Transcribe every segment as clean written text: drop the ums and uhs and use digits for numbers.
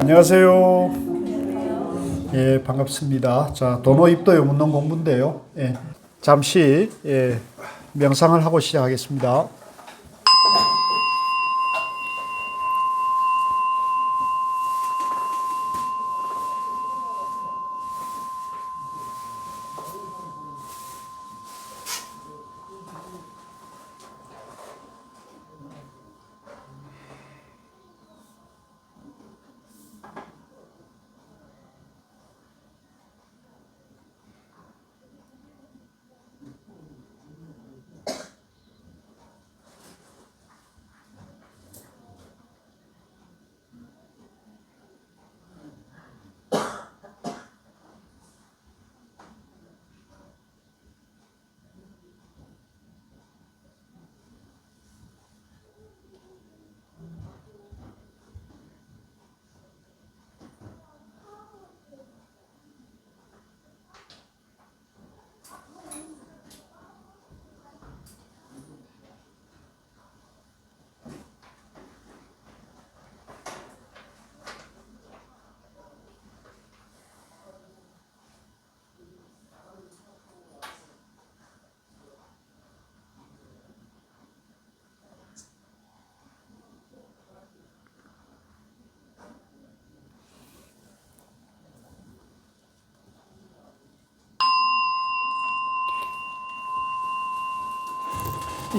안녕하세요. 예, 반갑습니다. 자, 도노 입도 요문론 공부인데요. 예, 잠시 명상을 하고 시작하겠습니다.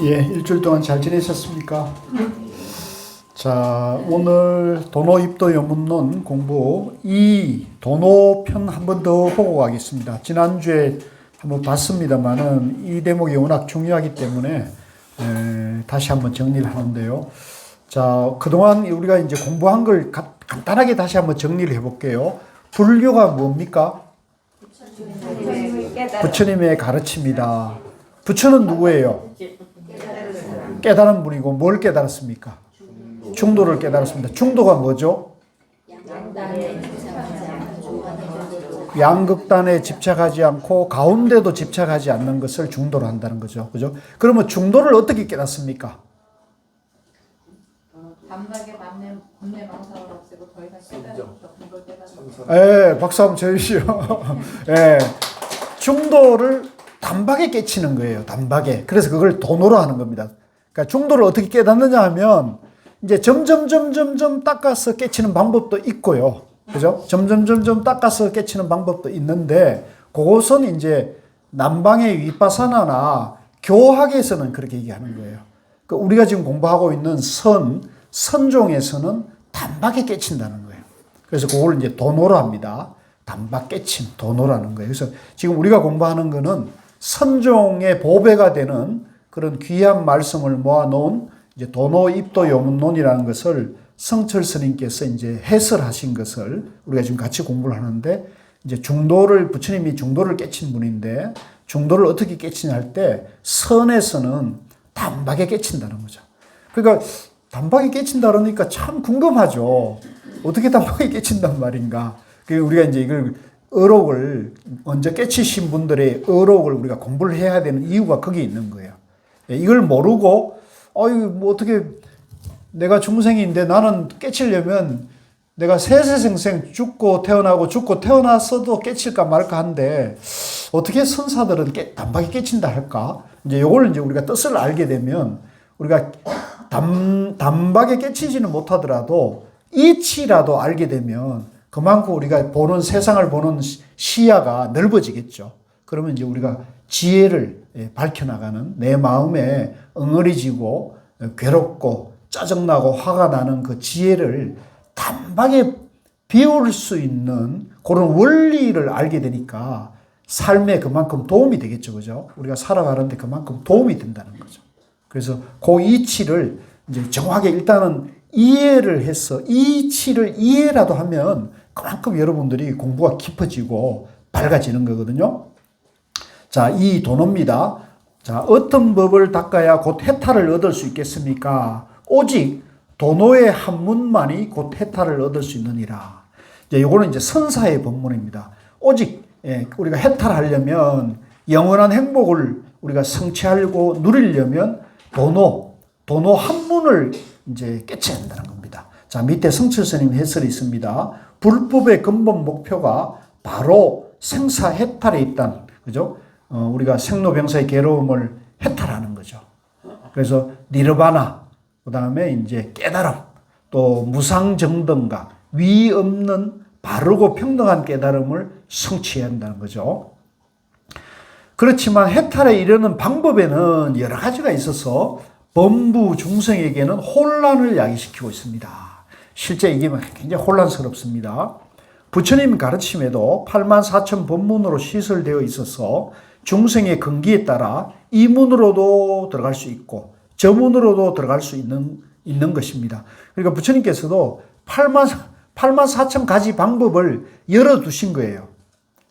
예, 일주일 동안 잘 지내셨습니까? 자, 오늘 도노 입도 요문론 공부 이 도노 편 한 번 더 보고 가겠습니다. 지난주에 한번 봤습니다만은 이 대목이 워낙 중요하기 때문에 다시 한번 정리를 하는데요. 자, 그동안 우리가 이제 공부한 걸 간단하게 다시 한번 정리를 해볼게요. 불교가 뭡니까? 부처님의 가르침이다. 부처는 누구예요? 깨달은 분이고 뭘 깨달았습니까? 중도를 깨달았습니다. 중도가 뭐죠? 양극단에 집착하지 않고 가운데도 집착하지 않는 것을 중도로 한다는 거죠. 그죠? 그러면 중도를 어떻게 깨닫습니까? 단박에 본래 망상을 없애고 더 이상 깨달을 그걸 깨달은. 예, 박수 한번 쳐주시오. 예, 중도를 단박에 깨치는 거예요. 단박에. 그래서 그걸 도노로 하는 겁니다. 그러니까 중도를 어떻게 깨닫느냐 하면 이제 점점 닦아서 깨치는 방법도 있고요. 그죠? 점점 닦아서 깨치는 방법도 있는데 그것은 이제 남방의 위파사나나 교학에서는 그렇게 얘기하는 거예요. 그러니까 우리가 지금 공부하고 있는 선종에서는 단박에 깨친다는 거예요. 그래서 그걸 이제 도노로 합니다. 단박 깨침, 도노라는 거예요. 그래서 지금 우리가 공부하는 거는 선종의 보배가 되는 그런 귀한 말씀을 모아놓은 이제 도노 입도 요문론이라는 것을 성철 스님께서 이제 해설하신 것을 우리가 지금 같이 공부를 하는데 이제 부처님이 중도를 깨친 분인데 중도를 어떻게 깨치냐 할 때 선에서는 단박에 깨친다는 거죠. 그러니까 단박에 깨친다 그러니까 참 궁금하죠. 어떻게 단박에 깨친단 말인가. 우리가 이제 이걸 어록을 먼저 깨치신 분들의 어록을 우리가 공부를 해야 되는 이유가 거기에 있는 거예요. 이걸 모르고 뭐 어떻게 내가 중생인데 나는 깨치려면 내가 세세생생 죽고 태어났어도 깨칠까 말까 한데 어떻게 선사들은 단박에 깨친다 할까? 이제 요걸 이제 우리가 뜻을 알게 되면 우리가 단박에 깨치지는 못하더라도 이치라도 알게 되면 그만큼 우리가 세상을 보는 시야가 넓어지겠죠. 그러면 이제 우리가 지혜를 밝혀나가는 내 마음에 엉어리지고 괴롭고 짜증나고 화가 나는 그 지혜를 단박에 비울 수 있는 그런 원리를 알게 되니까 삶에 그만큼 도움이 되겠죠. 그죠? 우리가 살아가는데 그만큼 도움이 된다는 거죠. 그래서 그 이치를 이제 정확하게 일단은 이해를 해서 이치를 이해라도 하면 그만큼 여러분들이 공부가 깊어지고 밝아지는 거거든요. 자, 이 도노입니다. 자, 어떤 법을 닦아야 곧 해탈을 얻을 수 있겠습니까? 오직 도노의 한문만이 곧 해탈을 얻을 수 있느니라. 이제 요거는 이제 선사의 법문입니다. 오직 우리가 해탈하려면 영원한 행복을 우리가 성취하려고 누리려면 도노 한문을 이제 깨쳐야 한다는 겁니다. 자, 밑에 성철스님 해설이 있습니다. 불법의 근본 목표가 바로 생사 해탈에 있다는, 그죠? 우리가 생로병사의 괴로움을 해탈하는 거죠. 그래서 니르바나, 그 다음에 이제 깨달음, 또 무상정등각, 위 없는 바르고 평등한 깨달음을 성취해야 한다는 거죠. 그렇지만 해탈에 이르는 방법에는 여러 가지가 있어서 범부 중생에게는 혼란을 야기시키고 있습니다. 실제 이게 굉장히 혼란스럽습니다. 부처님 가르침에도 84,000 법문으로 시설되어 있어서 중생의 근기에 따라 이 문으로도 들어갈 수 있고 저 문으로도 들어갈 수 있는 것입니다. 그러니까 부처님께서도 84,000가지 방법을 열어두신 거예요.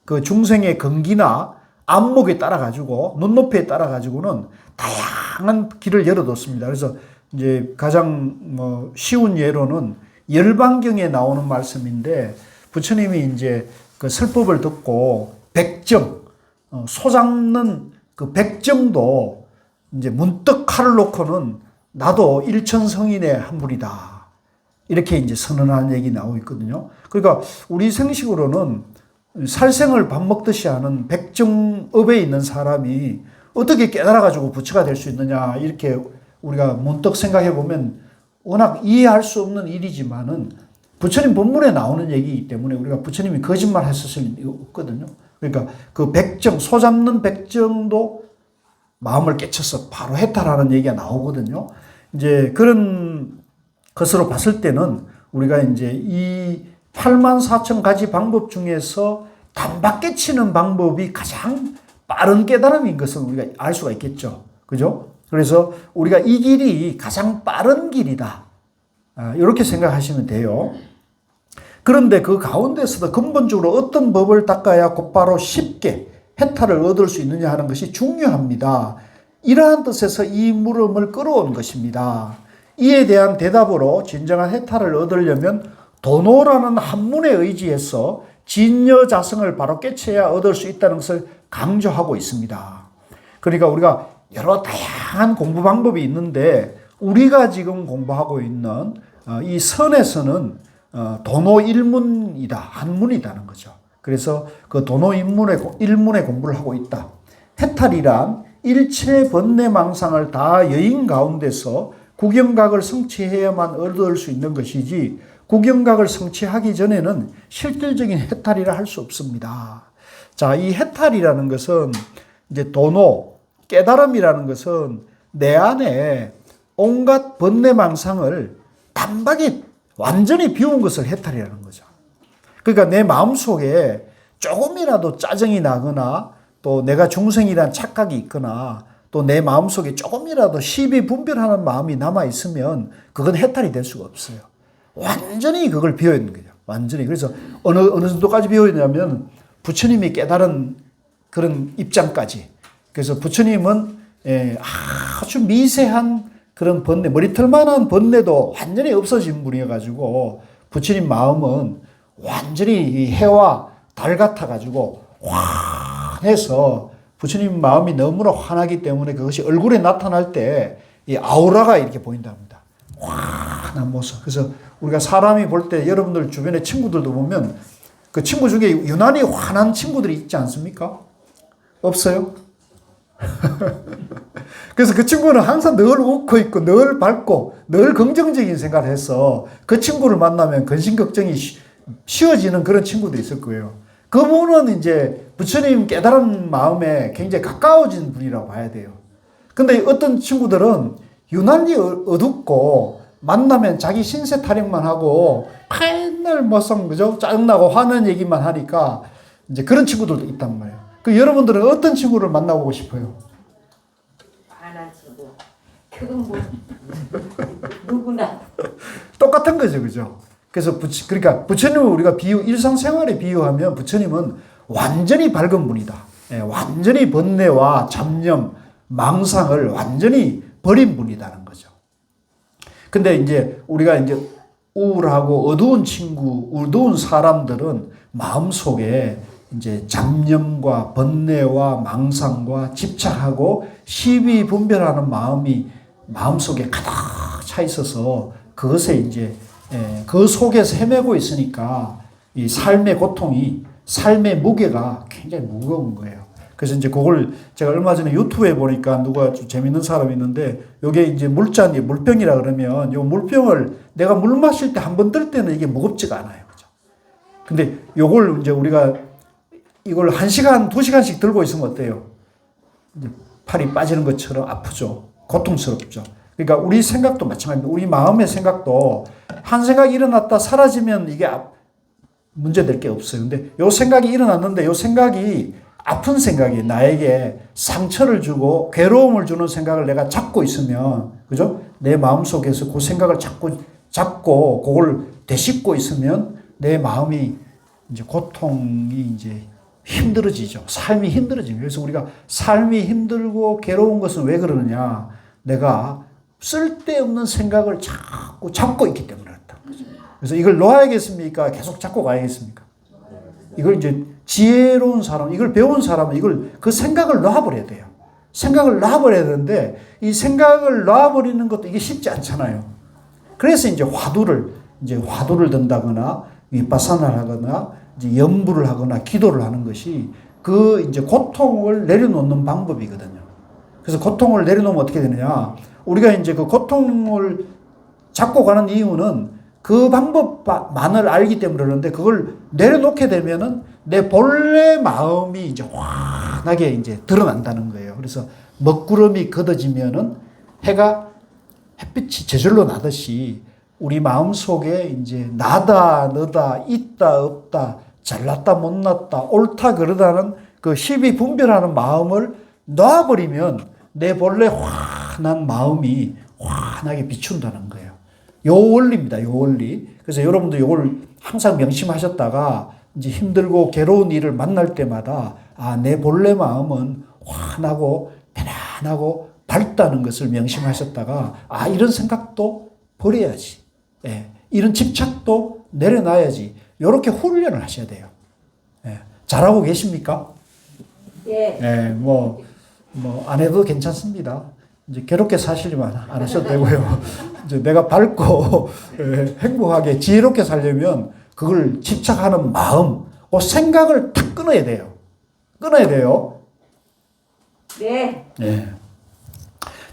그 중생의 근기나 안목에 따라 가지고 눈높이에 따라 가지고는 다양한 길을 열어뒀습니다. 그래서 이제 가장 쉬운 예로는 열반경에 나오는 말씀인데 부처님이 이제 그 설법을 듣고 백정 소 잡는 그 백정도 이제 문득 칼을 놓고는 나도 일천성인의 한 분이다. 이렇게 이제 선언하는 얘기 나오고 있거든요. 그러니까 우리 생식으로는 살생을 밥 먹듯이 하는 백정업에 있는 사람이 어떻게 깨달아가지고 부처가 될 수 있느냐, 이렇게 우리가 문득 생각해 보면 워낙 이해할 수 없는 일이지만은 부처님 본문에 나오는 얘기이기 때문에 우리가 부처님이 거짓말 했을 리 없거든요. 그러니까 그 백정, 소 잡는 백정도 마음을 깨쳐서 바로 해탈하는 얘기가 나오거든요. 이제 그런 것으로 봤을 때는 우리가 이제 이 84,000가지 방법 중에서 단박 깨치는 방법이 가장 빠른 깨달음인 것을 우리가 알 수가 있겠죠. 그죠? 그래서 우리가 이 길이 가장 빠른 길이다. 이렇게 생각하시면 돼요. 그런데 그 가운데서도 근본적으로 어떤 법을 닦아야 곧바로 쉽게 해탈을 얻을 수 있느냐 하는 것이 중요합니다. 이러한 뜻에서 이 물음을 끌어온 것입니다. 이에 대한 대답으로 진정한 해탈을 얻으려면 도노라는 한문에 의지해서 진여자성을 바로 깨쳐야 얻을 수 있다는 것을 강조하고 있습니다. 그러니까 우리가 여러 다양한 공부 방법이 있는데 우리가 지금 공부하고 있는 이 선에서는 도노 일문이다, 한문이다는 거죠. 그래서 그 도노 일문의 공부를 하고 있다. 해탈이란 일체 번뇌망상을 다 여인 가운데서 구경각을 성취해야만 얻을 수 있는 것이지 구경각을 성취하기 전에는 실질적인 해탈이라 할 수 없습니다. 자, 이 해탈이라는 것은 이제 도노, 깨달음이라는 것은 내 안에 온갖 번뇌망상을 단박에 완전히 비운 것을 해탈이라는 거죠. 그러니까 내 마음속에 조금이라도 짜증이 나거나 또 내가 중생이란 착각이 있거나 또 내 마음속에 조금이라도 시비 분별하는 마음이 남아있으면 그건 해탈이 될 수가 없어요. 완전히 그걸 비워야 되는 거죠. 완전히. 그래서 어느 정도까지 비워야 되냐면 부처님이 깨달은 그런 입장까지. 그래서 부처님은 아주 미세한 그런 번뇌, 머리털만한 번뇌도 완전히 없어진 분이어가지고 부처님 마음은 완전히 해와 달 같아가지고 환해서 부처님 마음이 너무나 환하기 때문에 그것이 얼굴에 나타날 때 이 아우라가 이렇게 보인답니다. 환한 모습. 그래서 우리가 사람이 볼 때 여러분들 주변의 친구들도 보면 그 친구 중에 유난히 환한 친구들이 있지 않습니까? 없어요? 그래서 그 친구는 항상 늘 웃고 있고 늘 밝고 늘 긍정적인 생각을 해서 그 친구를 만나면 근심 걱정이 쉬워지는 그런 친구도 있을 거예요. 그분은 이제 부처님 깨달은 마음에 굉장히 가까워진 분이라고 봐야 돼요. 근데 어떤 친구들은 유난히 어둡고 만나면 자기 신세 타령만 하고 맨날 뭐성 그죠? 짜증나고 화는 얘기만 하니까 이제 그런 친구들도 있단 말이에요. 그 여러분들은 어떤 친구를 만나보고 싶어요? 화난 친구. 그건 뭐 누구나 똑같은 거죠, 그죠? 그래서 그러니까 부처님을 우리가 일상생활에 비유하면 부처님은 완전히 밝은 분이다. 완전히 번뇌와 잡념, 망상을 완전히 버린 분이라는 거죠. 근데 이제 우리가 이제 우울하고 어두운 친구, 어두운 사람들은 마음속에 이제 잡념과 번뇌와 망상과 집착하고 시비 분별하는 마음이 마음속에 가득 차 있어서 그것에 이제 그 속에서 헤매고 있으니까 이 삶의 고통이, 삶의 무게가 굉장히 무거운 거예요. 그래서 이제 그걸 제가 얼마 전에 유튜브에 보니까 누가 좀 재밌는 사람이 있는데, 요게 이제 물잔이, 물병이라 그러면 요 물병을 내가 물 마실 때 한 번 들 때는 이게 무겁지가 않아요. 그죠? 근데 요걸 이제 우리가 이걸 1시간, 2시간씩 들고 있으면 어때요? 이제 팔이 빠지는 것처럼 아프죠. 고통스럽죠. 그러니까 우리 생각도 마찬가지입니다. 우리 마음의 생각도 한 생각이 일어났다 사라지면 이게 문제될 게 없어요. 근데 요 생각이 일어났는데 요 생각이 아픈 생각이 나에게 상처를 주고 괴로움을 주는 생각을 내가 잡고 있으면, 그죠? 내 마음속에서 그 생각을 잡고 그걸 되씹고 있으면 내 마음이 이제 고통이 이제 힘들어지죠. 삶이 힘들어지죠. 그래서 우리가 삶이 힘들고 괴로운 것은 왜 그러느냐? 내가 쓸데없는 생각을 자꾸 잡고 있기 때문에 그렇다. 그래서 이걸 놓아야겠습니까? 계속 잡고 가야겠습니까? 이걸 이제 지혜로운 사람, 이걸 배운 사람은 그 생각을 놔버려야 돼요. 생각을 놔버려야 되는데, 이 생각을 놔버리는 것도 이게 쉽지 않잖아요. 그래서 이제 화두를 든다거나, 윗바사나를 하거나, 이제 염불을 하거나, 기도를 하는 것이 그 이제 고통을 내려놓는 방법이거든요. 그래서 고통을 내려놓으면 어떻게 되느냐. 우리가 이제 그 고통을 잡고 가는 이유는 그 방법만을 알기 때문에 그러는데, 그걸 내려놓게 되면은 내 본래 마음이 이제 환하게 이제 드러난다는 거예요. 그래서 먹구름이 걷어지면은 햇빛이 저절로 나듯이 우리 마음 속에 이제 나다, 너다, 있다, 없다, 잘났다, 못났다, 옳다, 그러다는 그 시비 분별하는 마음을 놔버리면 내 본래 환한 마음이 환하게 비춘다는 거예요. 요 원리입니다. 요 원리. 그래서 여러분도 요걸 항상 명심하셨다가 이제 힘들고 괴로운 일을 만날 때마다 내 본래 마음은 환하고 편안하고 밝다는 것을 명심하셨다가 이런 생각도 버려야지. 이런 집착도 내려놔야지. 요렇게 훈련을 하셔야 돼요. 잘하고 계십니까? 예. 뭐 안 해도 괜찮습니다. 이제 괴롭게 사시려면 안 하셔도 되고요. 이제 내가 밝고 행복하게 지혜롭게 살려면 그걸 집착하는 마음, 그 생각을 탁 끊어야 돼요. 끊어야 돼요. 네.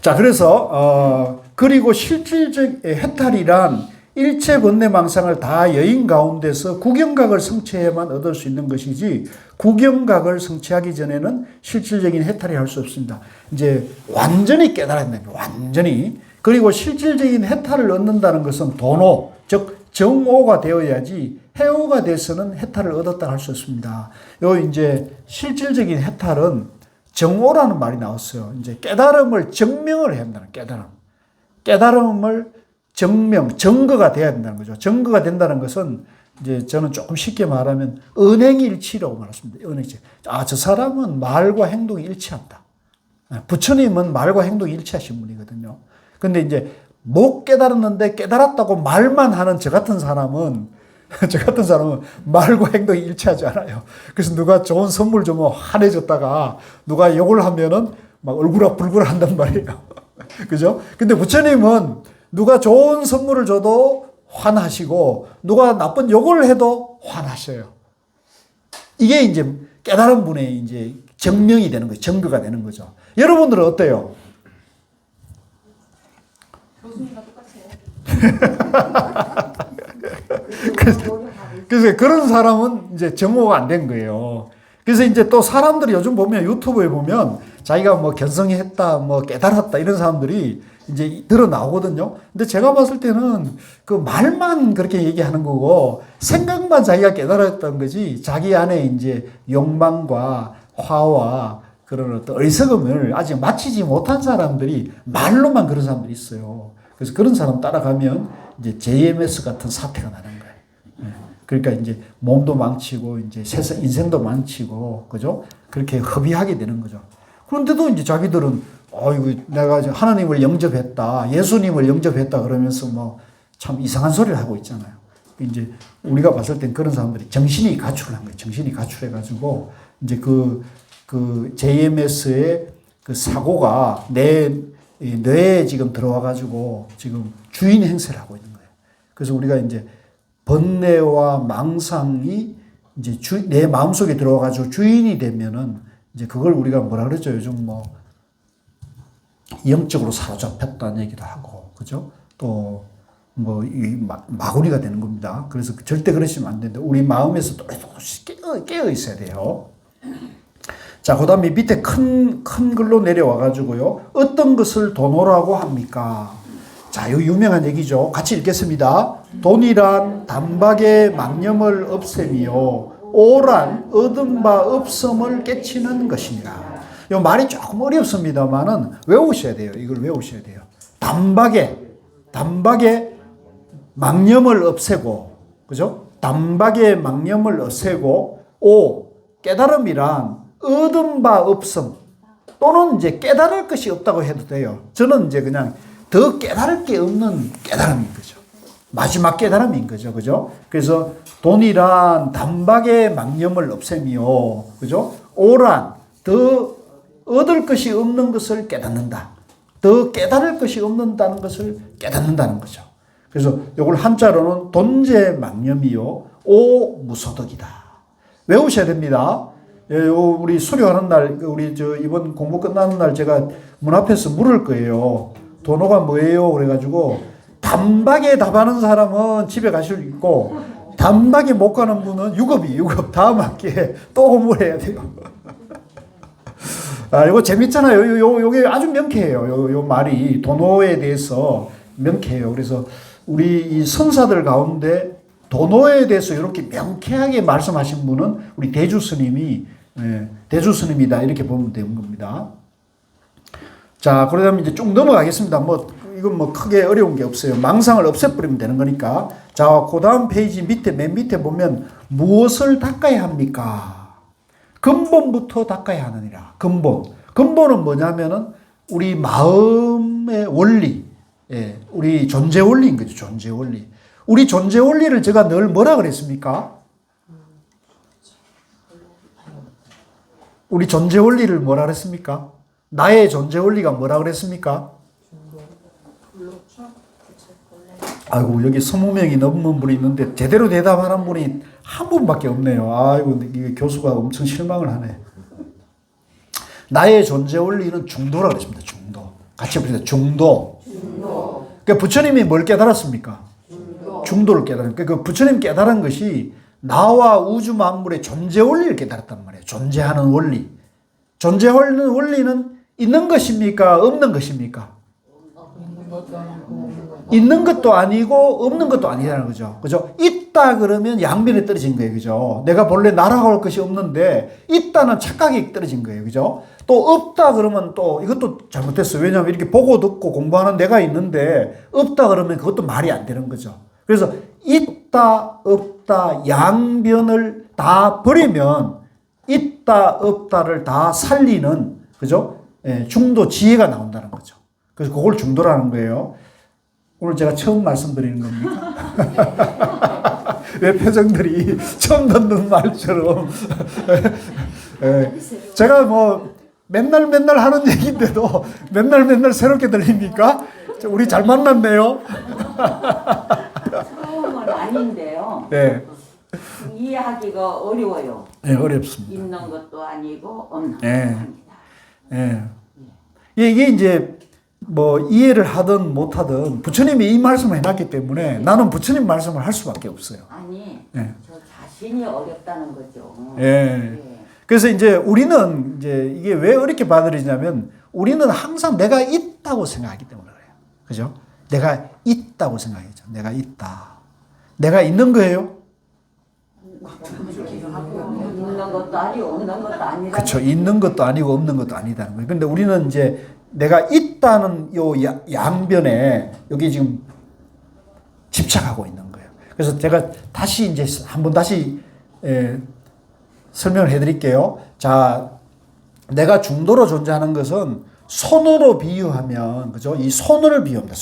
자, 그래서 그리고 실질적 해탈이란 일체 번뇌망상을 다 여인 가운데서 구경각을 성취해야만 얻을 수 있는 것이지, 구경각을 성취하기 전에는 실질적인 해탈이 할 수 없습니다. 이제 완전히 깨달아야 됩니다. 완전히. 그리고 실질적인 해탈을 얻는다는 것은 도노, 즉 정오가 되어야지 해오가 돼서는 해탈을 얻었다 할 수 없습니다. 요 이제 실질적인 해탈은 정오라는 말이 나왔어요. 이제 깨달음을 증명을 해야 한다는 깨달음을 증거가 돼야 된다는 거죠. 증거가 된다는 것은 이제 저는 조금 쉽게 말하면 은행일치라고 말했습니다. 은행일치. 저 사람은 말과 행동이 일치한다. 부처님은 말과 행동이 일치하신 분이거든요. 근데 이제 못 깨달았는데 깨달았다고 말만 하는 저 같은 사람은 말과 행동이 일치하지 않아요. 그래서 누가 좋은 선물 주면 환해졌다가 누가 욕을 하면은 막 얼굴아불굴 한단 말이에요. 그죠? 근데 부처님은 누가 좋은 선물을 줘도 환하시고 누가 나쁜 욕을 해도 환하셔요. 이게 이제 깨달은 분의 이제 증명이 되는 거예요. 증거가 되는 거죠. 여러분들은 어때요? 교수님과 똑같아요. 그래서 그런 사람은 이제 정오가 안 된 거예요. 그래서 이제 또 사람들이 요즘 보면 유튜브에 보면 자기가 뭐 견성했다, 뭐 깨달았다 이런 사람들이 이제 드러 나오거든요. 근데 제가 봤을 때는 그 말만 그렇게 얘기하는 거고 생각만 자기가 깨달았다는 거지, 자기 안에 이제 욕망과 화와 그런 어떤 어리석음을 아직 마치지 못한 사람들이 말로만 그런 사람들이 있어요. 그래서 그런 사람 따라가면 이제 JMS 같은 사태가 나는 거예요. 그러니까 이제 몸도 망치고 이제 세상 인생도 망치고, 그죠? 그렇게 허비하게 되는 거죠. 그런데도 이제 자기들은 이거 내가 하나님을 영접했다, 예수님을 영접했다 그러면서 뭐 참 이상한 소리를 하고 있잖아요. 이제 우리가 봤을 땐 그런 사람들이 정신이 가출한 거예요. 정신이 가출해가지고 이제 그 JMS의 그 사고가 내 뇌에 지금 들어와가지고 지금 주인 행세를 하고 있는 거예요. 그래서 우리가 이제 번뇌와 망상이 이제 내 마음속에 들어와가지고 주인이 되면은 이제 그걸 우리가 뭐라 그러죠? 요즘 뭐 영적으로 사로잡혔다는 얘기도 하고, 그죠? 또 뭐 이 마구니가 되는 겁니다. 그래서 절대 그러시면 안 되는데 우리 마음에서 깨어 있어야 돼요. 자, 그 다음에 밑에 큰 글로 내려와 가지고요. 어떤 것을 돈으로라고 합니까? 자, 이 유명한 얘기죠. 같이 읽겠습니다. 돈이란 단박에 망념을 없애며 오란 얻은 바 없음을 깨치는 것이니라. 이 말이 조금 어렵습니다만은 외우셔야 돼요. 이걸 외우셔야 돼요. 단박에 망념을 없애고, 그죠? 단박에 망념을 없애고, 깨달음이란 얻은 바 없음 또는 이제 깨달을 것이 없다고 해도 돼요. 저는 이제 그냥 더 깨달을 게 없는 깨달음인 거죠. 마지막 깨달음인 거죠. 그죠? 그래서 돈이란 단박에 망념을 없애며, 그죠? 오란 더 얻을 것이 없는 것을 깨닫는다. 더 깨달을 것이 없는다는 것을 깨닫는다는 거죠. 그래서 이걸 한자로는 돈재망념이요 오무소득이다. 외우셔야 됩니다. 우리 수료하는 날, 우리 이번 공부 끝나는 날 제가 문 앞에서 물을 거예요. 돈호가 뭐예요? 그래가지고 단박에 답하는 사람은 집에 가실 수 있고 단박에 못 가는 분은 유급 다음 학기에 또 공부를 해야 돼요. 아, 이거 재밌잖아요. 요게 아주 명쾌해요. 요 말이 돈호에 대해서 명쾌해요. 그래서 우리 이 선사들 가운데 돈호에 대해서 이렇게 명쾌하게 말씀하신 분은 우리 대주 스님이 대주 스님이다 이렇게 보면 되는 겁니다. 자, 그러면 이제 쭉 넘어가겠습니다. 뭐 이건 뭐 크게 어려운 게 없어요. 망상을 없애버리면 되는 거니까. 자, 그 다음 페이지 맨 밑에 보면 무엇을 닦아야 합니까? 근본부터 닦아야 하느니라. 근본은 뭐냐면은 우리 마음의 원리, 우리 존재 원리인 거죠. 존재 원리. 우리 존재 원리를 제가 늘 뭐라 그랬습니까? 우리 존재 원리를 뭐라 그랬습니까? 나의 존재 원리가 뭐라 그랬습니까? 아이고, 여기 20명이 넘는 분이 있는데 제대로 대답하는 분이 한 분밖에 없네요. 아이고, 이게 교수가 엄청 실망을 하네. 나의 존재 원리는 중도라고 그랬습니다. 중도. 같이 해봅시다. 중도. 그러니까 부처님이 뭘 깨달았습니까? 중도를 깨달은. 그러니까 부처님 깨달은 것이 나와 우주 만물의 존재 원리를 깨달았단 말이에요. 존재하는 원리. 존재하는 원리는 있는 것입니까? 없는 것입니까? 있는 것도 아니고 없는 것도 아니라는 거죠. 그죠? 있다 그러면 양변에 떨어진 거예요. 그죠? 내가 본래 날아갈 것이 없는데 있다는 착각이 떨어진 거예요. 그죠? 또 없다 그러면 또 이것도 잘못됐어요. 왜냐하면 이렇게 보고 듣고 공부하는 내가 있는데 없다 그러면 그것도 말이 안 되는 거죠. 그래서 있다 없다 양변을 다 버리면 있다 없다를 다 살리는, 그죠? 중도 지혜가 나온다는 거죠. 그래서 그걸 중도라는 거예요. 오늘 제가 처음 말씀드리는 겁니까? 왜 표정들이 처음 듣는 말처럼. 제가 뭐 맨날 하는 얘기인데도 맨날 새롭게 들립니까? 우리 잘 만났네요. 처음은 아닌데요. 네. 이해하기가 어려워요. 네, 어렵습니다. 있는 것도 아니고 없는 네. 것도 아니다. 이게 이제 뭐 이해를 하든 못하든 부처님이 이 말씀을 해놨기 때문에 나는 부처님 말씀을 할 수밖에 없어요. 아니, 네. 저 자신이 어렵다는 거죠. 예. 그래서 이제 우리는 이제 이게 왜 어렵게 받아들이냐면 우리는 항상 내가 있다고 생각하기 때문에 그래요. 그죠? 내가 있다고 생각하죠. 내가 있다. 내가 있는 거예요? 있는 것도 아니고 없는 것도 아니다. 그렇죠. 있는 것도 아니고 없는 것도 아니다는 거예요. 그런데 우리는 이제 내가 있다는 요 양변에 여기 지금 집착하고 있는 거예요. 그래서 제가 다시 이제 한번 다시 설명을 해드릴게요. 자, 내가 중도로 존재하는 것은 손으로 비유하면, 그죠? 이 손을 비유합니다.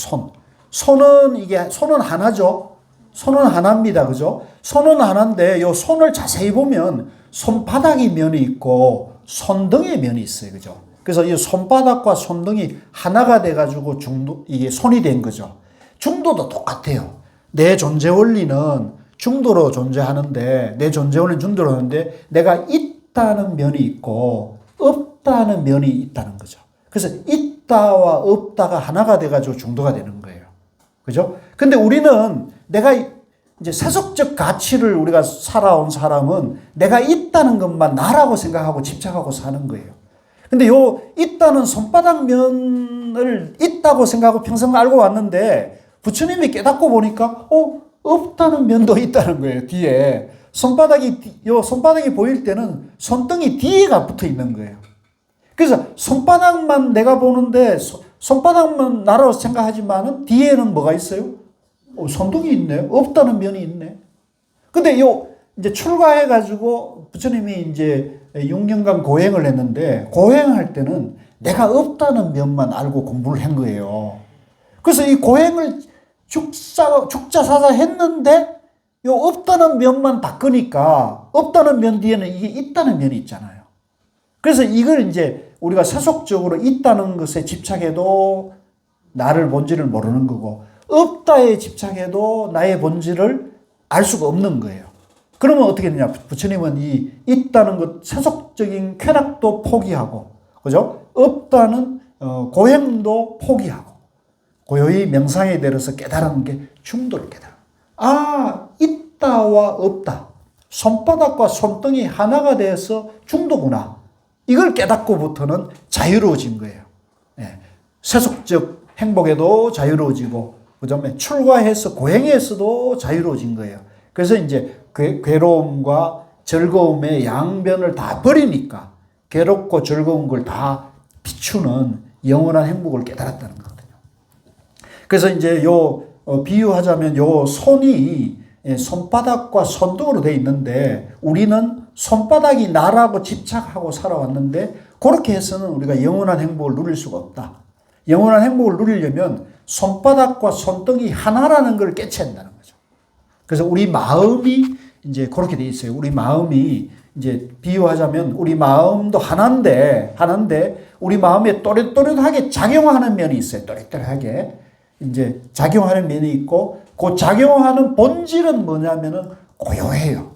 손은 이게 손은 하나죠. 손은 하나입니다. 그죠? 손은 하나인데 요 손을 자세히 보면 손바닥이 면이 있고 손등의 면이 있어요. 그죠? 그래서 이 손바닥과 손등이 하나가 돼가지고 이게 손이 된 거죠. 중도도 똑같아요. 내 존재 원리는 중도로 존재하는데, 내 존재 원리는 중도로 하는데, 내가 있다는 면이 있고, 없다는 면이 있다는 거죠. 그래서 있다와 없다가 하나가 돼가지고 중도가 되는 거예요. 그죠? 근데 우리는 내가 이제 세속적 가치를 우리가 살아온 사람은 내가 있다는 것만 나라고 생각하고 집착하고 사는 거예요. 근데 요 있다는 손바닥 면을 있다고 생각하고 평생 알고 왔는데 부처님이 깨닫고 보니까 없다는 면도 있다는 거예요. 뒤에 손바닥이 보일 때는 손등이 뒤에가 붙어 있는 거예요. 그래서 손바닥만 내가 보는데 손바닥만 나라고 생각하지만은 뒤에는 뭐가 있어요? 손등이 있네. 없다는 면이 있네. 근데 이제 출가해가지고 부처님이 이제 6년간 고행을 했는데, 고행할 때는 내가 없다는 면만 알고 공부를 한 거예요. 그래서 이 고행을 죽자사자 했는데, 요 없다는 면만 닦으니까, 없다는 면 뒤에는 이게 있다는 면이 있잖아요. 그래서 이걸 이제 우리가 세속적으로 있다는 것에 집착해도 나를 본질을 모르는 거고, 없다에 집착해도 나의 본질을 알 수가 없는 거예요. 그러면 어떻게 되냐? 부처님은 이 있다는 것, 세속적인 쾌락도 포기하고, 그죠? 없다는 고행도 포기하고, 고요히 명상에 들어서 깨달은 게 중도를 깨달아. 있다와 없다. 손바닥과 손등이 하나가 돼서 중도구나. 이걸 깨닫고부터는 자유로워진 거예요. 예. 세속적 행복에도 자유로워지고, 그다음에 출가해서 고행에서도 자유로워진 거예요. 그래서 이제 괴로움과 즐거움의 양변을 다 버리니까 괴롭고 즐거운 걸 다 비추는 영원한 행복을 깨달았다는 거거든요. 그래서 이제 비유하자면 손이 손바닥과 손등으로 되어 있는데, 우리는 손바닥이 나라고 집착하고 살아왔는데, 그렇게 해서는 우리가 영원한 행복을 누릴 수가 없다. 영원한 행복을 누리려면 손바닥과 손등이 하나라는 걸 깨쳐야 한다는 거죠. 그래서 우리 마음이 이제 그렇게 돼 있어요. 우리 마음이 이제 비유하자면 우리 마음도 하나인데 우리 마음에 또렷또렷하게 작용하는 면이 있어요. 또렷또렷하게 이제 작용하는 면이 있고, 그 작용하는 본질은 뭐냐면은 고요해요.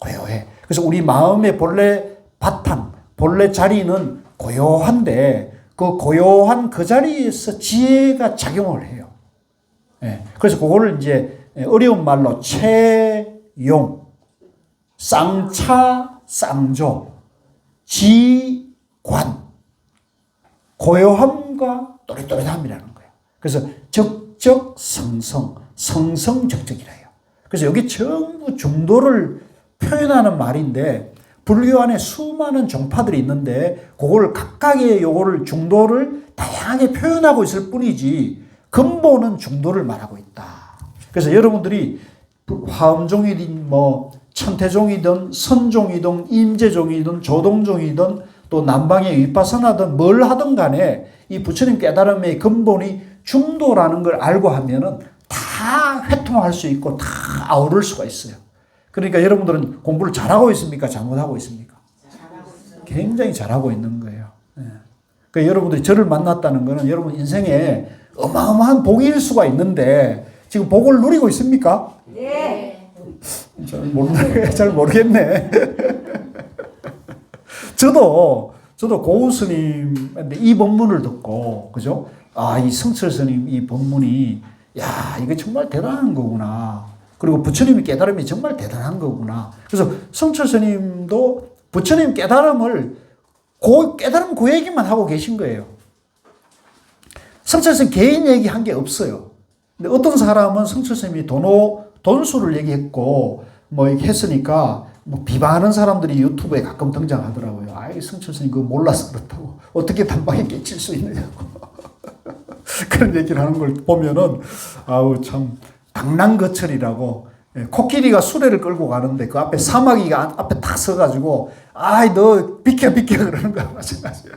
고요해. 그래서 우리 마음의 본래 바탕, 본래 자리는 고요한데, 그 고요한 그 자리에서 지혜가 작용을 해요. 예. 그래서 그거를 이제 어려운 말로 채용, 쌍차, 쌍조, 지관, 고요함과 또렷또렷함이라는 거예요. 그래서 적적성성, 성성적적이라 해요. 그래서 여기 전부 중도를 표현하는 말인데, 불교 안에 수많은 종파들이 있는데 그걸 각각의 요거를 중도를 다양하게 표현하고 있을 뿐이지 근본은 중도를 말하고 있다. 그래서 여러분들이 화엄종이든 천태종이든 선종이든 임재종이든 조동종이든 또 남방의 위파사나든 뭘 하든 간에 이 부처님 깨달음의 근본이 중도라는 걸 알고 하면은 다 회통할 수 있고 다 아우를 수가 있어요. 그러니까 여러분들은 공부를 잘하고 있습니까? 잘못하고 있습니까? 굉장히 잘하고 있는 거예요. 예. 그러니까 여러분들이 저를 만났다는 것은 여러분 인생에 어마어마한 복일 수가 있는데 지금 복을 누리고 있습니까? 네. 잘 모르겠네. 저도 고우 스님한테 이 법문을 듣고, 그죠? 이 성철 스님 이 법문이, 이거 정말 대단한 거구나. 그리고 부처님의 깨달음이 정말 대단한 거구나. 그래서 성철 스님도 부처님 깨달음 그 얘기만 하고 계신 거예요. 성철 스님 개인 얘기한 게 없어요. 근데 어떤 사람은 성철 스님이 돈수를 얘기했고, 이렇게 했으니까, 비방하는 사람들이 유튜브에 가끔 등장하더라고요. 성철 스님 그거 몰라서 그렇다고. 어떻게 단방에 깨칠 수 있느냐고. 그런 얘기를 하는 걸 보면은, 참, 당랑거철이라고, 코끼리가 수레를 끌고 가는데 그 앞에 사마귀가 앞에 딱 서가지고, 너 비켜 그러는 거야. 마찬가지야.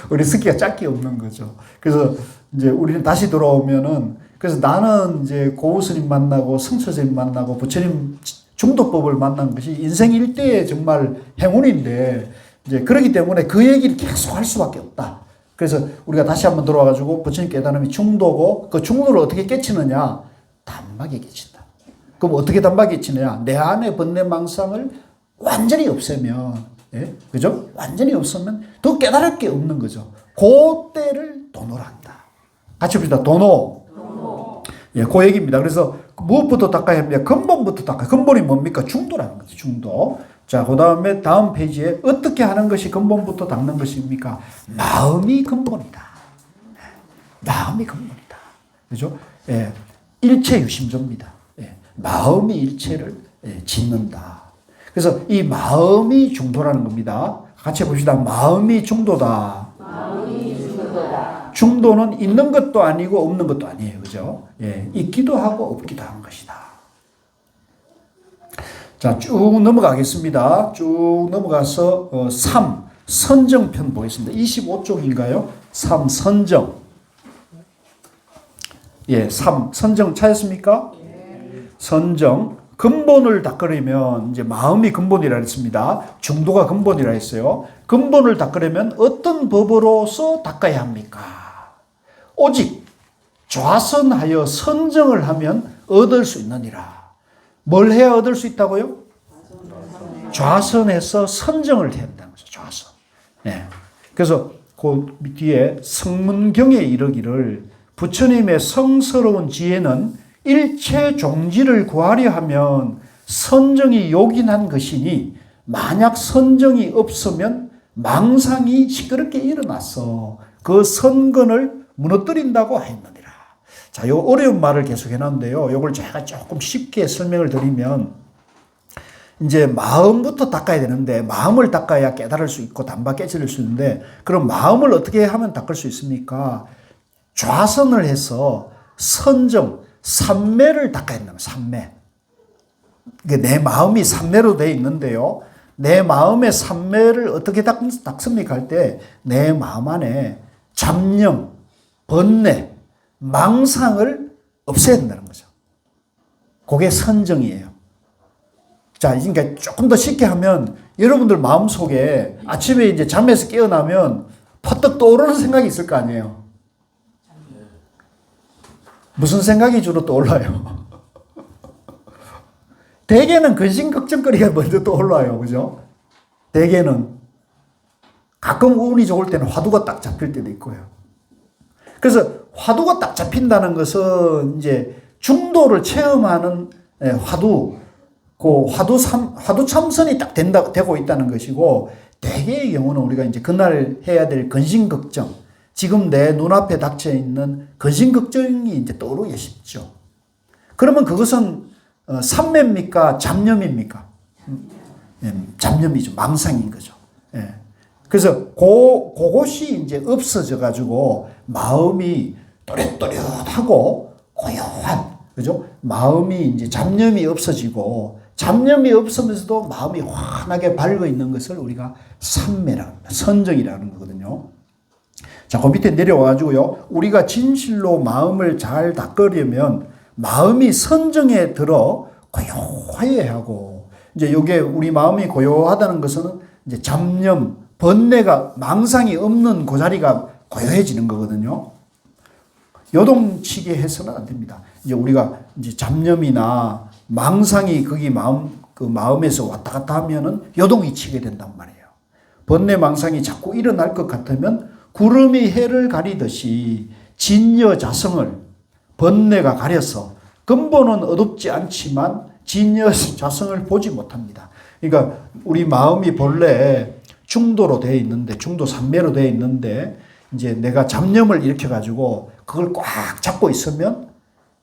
우리 스키가 짝기 없는 거죠. 그래서 이제 우리는 다시 돌아오면은, 그래서 나는 이제 고우 스님 만나고 성철 스님 만나고 부처님 중도법을 만난 것이 인생 일대의 정말 행운인데, 이제 그러기 때문에 그 얘기를 계속 할 수밖에 없다. 그래서 우리가 다시 한번 돌아와가지고 부처님 깨달음이 중도고 그 중도를 어떻게 깨치느냐? 단박에 깨친다. 그럼 어떻게 단박에 깨치느냐? 내 안에 번뇌망상을 완전히 없애면, 예? 그죠? 완전히 없으면 더 깨달을 게 없는 거죠. 그때를 도노라 한다. 같이 봅시다. 도노. 예, 그 얘기입니다. 그래서 무엇부터 닦아야 합니까? 근본부터 닦아야. 근본이 뭡니까? 중도라는 거죠. 중도. 자, 그 다음에 다음 페이지에 어떻게 하는 것이 근본부터 닦는 것입니까? 마음이 근본이다. 마음이 근본이다. 그죠? 예, 일체 유심조입니다. 예, 마음이 일체를 짓는다. 그래서 이 마음이 중도라는 겁니다. 같이 봅시다. 마음이 중도다. 마음이 중도다. 중도는 있는 것도 아니고 없는 것도 아니에요. 그죠? 예, 있기도 하고 없기도 한 것이다. 자, 쭉 넘어가겠습니다. 쭉 넘어가서 3. 선정편 보겠습니다. 25쪽인가요? 3. 선정. 예, 3. 선정 찾았습니까? 선정. 근본을 닦으려면 이제 마음이 근본이라 했습니다. 중도가 근본이라 했어요. 근본을 닦으려면 어떤 법으로서 닦아야 합니까? 오직 좌선하여 선정을 하면 얻을 수 있느니라. 뭘 해야 얻을 수 있다고요? 좌선해서 선정을 해야 한다는 거죠. 좌선. 네. 그래서 그 뒤에 성문경에 이르기를 부처님의 성스러운 지혜는 일체 종지를 구하려 하면 선정이 요긴한 것이니 만약 선정이 없으면 망상이 시끄럽게 일어나서 그 선건을 무너뜨린다고 하였느니라. 자, 요 어려운 말을 계속 해놨는데요. 요걸 제가 조금 쉽게 설명을 드리면 이제 마음부터 닦아야 되는데 마음을 닦아야 깨달을 수 있고 단박 깨달을 수 있는데 그럼 마음을 어떻게 하면 닦을 수 있습니까? 좌선을 해서 선정, 삼매를 닦아야 된다. 삼매. 내 마음이 삼매로 되어 있는데요. 내 마음의 삼매를 어떻게 닦습니까? 할 때 내 마음 안에 잡념, 번뇌, 망상을 없애야 된다는 거죠. 그게 선정이에요. 자, 그러니까 조금 더 쉽게 하면 여러분들 마음속에 아침에 이제 잠에서 깨어나면 퍼뜩 떠오르는 생각이 있을 거 아니에요. 무슨 생각이 주로 떠올라요? 대개는 근심 걱정거리가 먼저 떠올라요. 그죠? 대개는 가끔 운이 좋을 때는 화두가 딱 잡힐 때도 있고요. 그래서 화두가 딱 잡힌다는 것은 이제 중도를 체험하는 화두, 그 화두 참선이 딱 되고 있다는 것이고, 대개의 경우는 우리가 이제 그날 해야 될 근심 걱정, 지금 내 눈앞에 닥쳐 있는 근심 걱정이 이제 떠오르기 쉽죠. 그러면 그것은 삼매입니까? 잡념입니까? 잡념이죠. 망상인 거죠. 예. 그래서 그것이 이제 없어져 가지고 마음이 또렷또렷하고 고요한, 그죠? 마음이 이제 잡념이 없어지고, 잡념이 없으면서도 마음이 환하게 밝아 있는 것을 우리가 삼매라고 합니다. 선정이라는 거거든요. 자, 그 밑에 내려와가지고요. 우리가 진실로 마음을 잘 닦으려면 마음이 선정에 들어 고요해야 하고, 이제 요게 우리 마음이 고요하다는 것은 이제 잡념, 번뇌가, 망상이 없는 그 자리가 고요해지는 거거든요. 요동치게 해서는 안 됩니다. 이제 우리가 이제 잡념이나 망상이 거기 그 마음에서 왔다 갔다 하면은 요동이 치게 된단 말이에요. 번뇌 망상이 자꾸 일어날 것 같으면 구름이 해를 가리듯이 진여 자성을 번뇌가 가려서 근본은 어둡지 않지만 진여 자성을 보지 못합니다. 그러니까 우리 마음이 본래 중도로 되어 있는데, 중도 삼매로 되어 있는데, 이제 내가 잡념을 일으켜가지고 그걸 꽉 잡고 있으면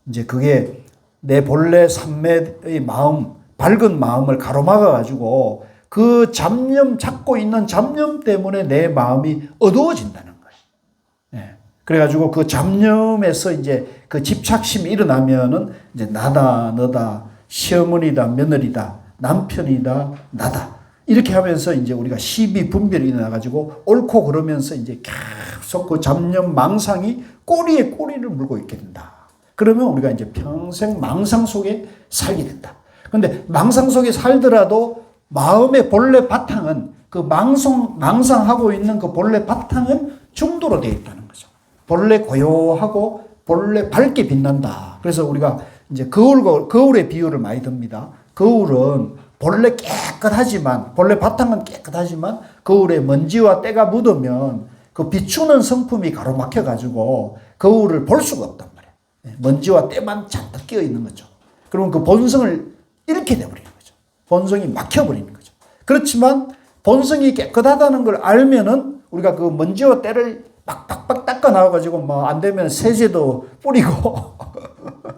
이제 그게 내 본래 삼매의 마음, 밝은 마음을 가로막아가지고 그 잡념, 잡고 있는 잡념 때문에 내 마음이 어두워진다는 거예요. 예. 그래가지고 그 잡념에서 이제 그 집착심이 일어나면은 이제 나다, 너다, 시어머니다, 며느리다, 남편이다, 나다. 이렇게 하면서 이제 우리가 시비 분별이 일어나가지고 옳고 그러면서 이제 계속 그 잡념 망상이 꼬리에 꼬리를 물고 있게 된다. 그러면 우리가 이제 평생 망상 속에 살게 된다. 그런데 망상 속에 살더라도 마음의 본래 바탕은 그 망상하고 있는 그 본래 바탕은 중도로 되어 있다는 거죠. 본래 고요하고 본래 밝게 빛난다. 그래서 우리가 이제 거울의 비유를 많이 듭니다. 거울은 본래 깨끗하지만, 본래 바탕은 깨끗하지만 거울에 먼지와 때가 묻으면 그 비추는 성품이 가로막혀가지고 거울을 볼 수가 없단 말이에요. 먼지와 때만 잔뜩 끼어 있는 거죠. 그러면 그 본성을 잃게 돼버리는 거죠. 본성이 막혀버리는 거죠. 그렇지만 본성이 깨끗하다는 걸 알면은 우리가 그 먼지와 때를 빡빡빡 닦아 나와가지고 뭐 안 되면 세제도 뿌리고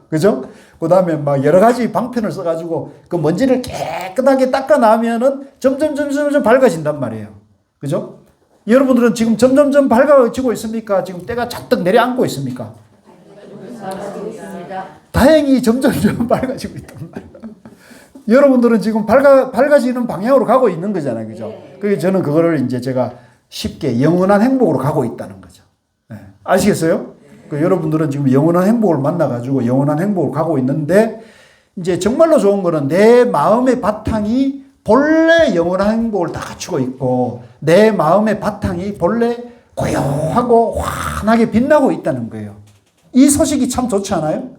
그죠? 그 다음에 막 여러 가지 방편을 써가지고 그 먼지를 깨끗하게 닦아 나면은 점점 밝아진단 말이에요. 그죠? 여러분들은 지금 점점 밝아지고 있습니까? 지금 때가 잔뜩 내려앉고 있습니까? 다행히 점점 밝아지고 있단 말이에요. 여러분들은 지금 밝아지는 방향으로 가고 있는 거잖아요. 그죠? 그래서 저는 그거를 이제 제가 쉽게 영원한 행복으로 가고 있다는 거죠. 네. 아시겠어요? 여러분들은 지금 영원한 행복을 만나가지고 영원한 행복을 가고 있는데, 이제 정말로 좋은 거는 내 마음의 바탕이 본래 영원한 행복을 다 갖추고 있고, 내 마음의 바탕이 본래 고요하고 환하게 빛나고 있다는 거예요. 이 소식이 참 좋지 않아요?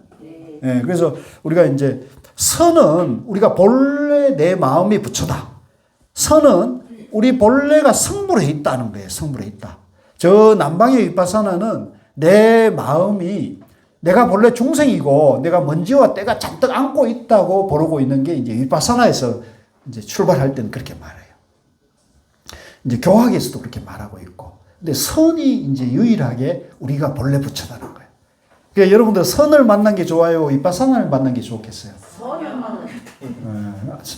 네. 그래서 우리가 이제 선은 우리가 본래 내 마음이 부처다. 선은 우리 본래가 성불해 있다는 거예요. 성불해 있다. 저 남방의 위파사나는 내 마음이 내가 본래 중생이고 내가 먼지와 때가 잔뜩 안고 있다고 보고 있는 게 이제 위파사나에서 이제 출발할 때는 그렇게 말해요. 이제 교학에서도 그렇게 말하고 있고. 근데 선이 이제 유일하게 우리가 본래 부처다는 거예요. 그러니까 여러분들 선을 만난 게 좋아요? 위파사나를 만난 게 좋겠어요?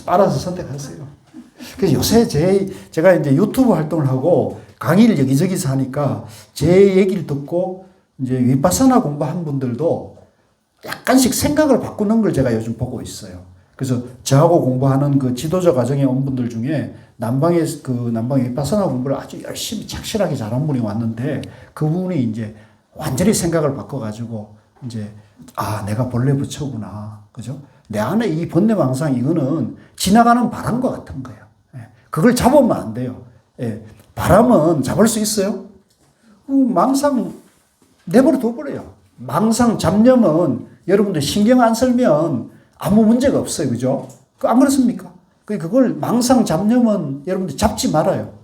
알아서 선택하세요. 그래서 요새 제가 이제 유튜브 활동을 하고 강의를 여기저기서 하니까 제 얘기를 듣고 이제 위파사나 공부한 분들도 약간씩 생각을 바꾸는 걸 제가 요즘 보고 있어요. 그래서 저하고 공부하는 그 지도자 과정에 온 분들 중에 남방 위파사나 공부를 아주 열심히 착실하게 잘한 분이 왔는데, 그분이 이제 완전히 생각을 바꿔가지고 이제 내가 본래 부처구나. 그죠? 내 안에 이 번뇌망상 이거는 지나가는 바람과 같은 거예요. 그걸 잡으면 안 돼요. 바람은 잡을 수 있어요? 망상 내버려 둬버려요. 망상 잡념은 여러분들 신경 안 쓰면 아무 문제가 없어요. 그죠? 안 그렇습니까? 그걸 망상 잡념은 여러분들 잡지 말아요.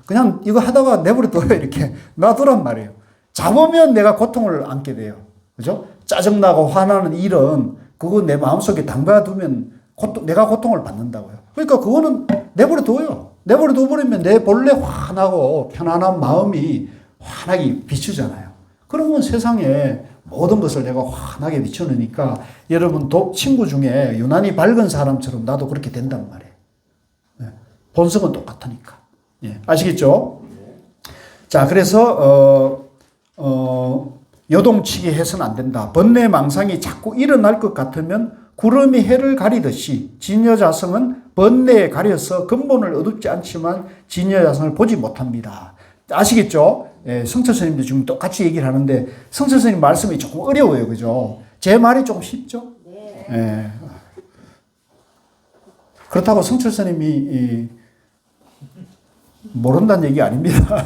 그냥 이거 하다가 내버려 둬요. 이렇게 놔두란 말이에요. 잡으면 내가 고통을 안게 돼요. 그죠? 짜증나고 화나는 일은 그거 내 마음속에 담가두면 내가 고통을 받는다고요. 그러니까 그거는 내버려 둬요. 내버려 둬버리면 내 본래 환하고 편안한 마음이 환하게 비추잖아요. 그러면 세상에 모든 것을 내가 환하게 비춰놓으니까 여러분 친구 중에 유난히 밝은 사람처럼 나도 그렇게 된단 말이에요. 본성은 똑같으니까. 아시겠죠? 자, 그래서 요동치게 해서는 안 된다. 번뇌망상이 자꾸 일어날 것 같으면 구름이 해를 가리듯이 진여자성은 번뇌에 가려서 근본을 어둡지 않지만 진여자성을 보지 못합니다. 아시겠죠? 성철 스님도 지금 똑같이 얘기를 하는데 성철 스님 말씀이 조금 어려워요. 그죠? 제 말이 조금 쉽죠? 네. 그렇다고 성철 스님이 모른다는 얘기 아닙니다.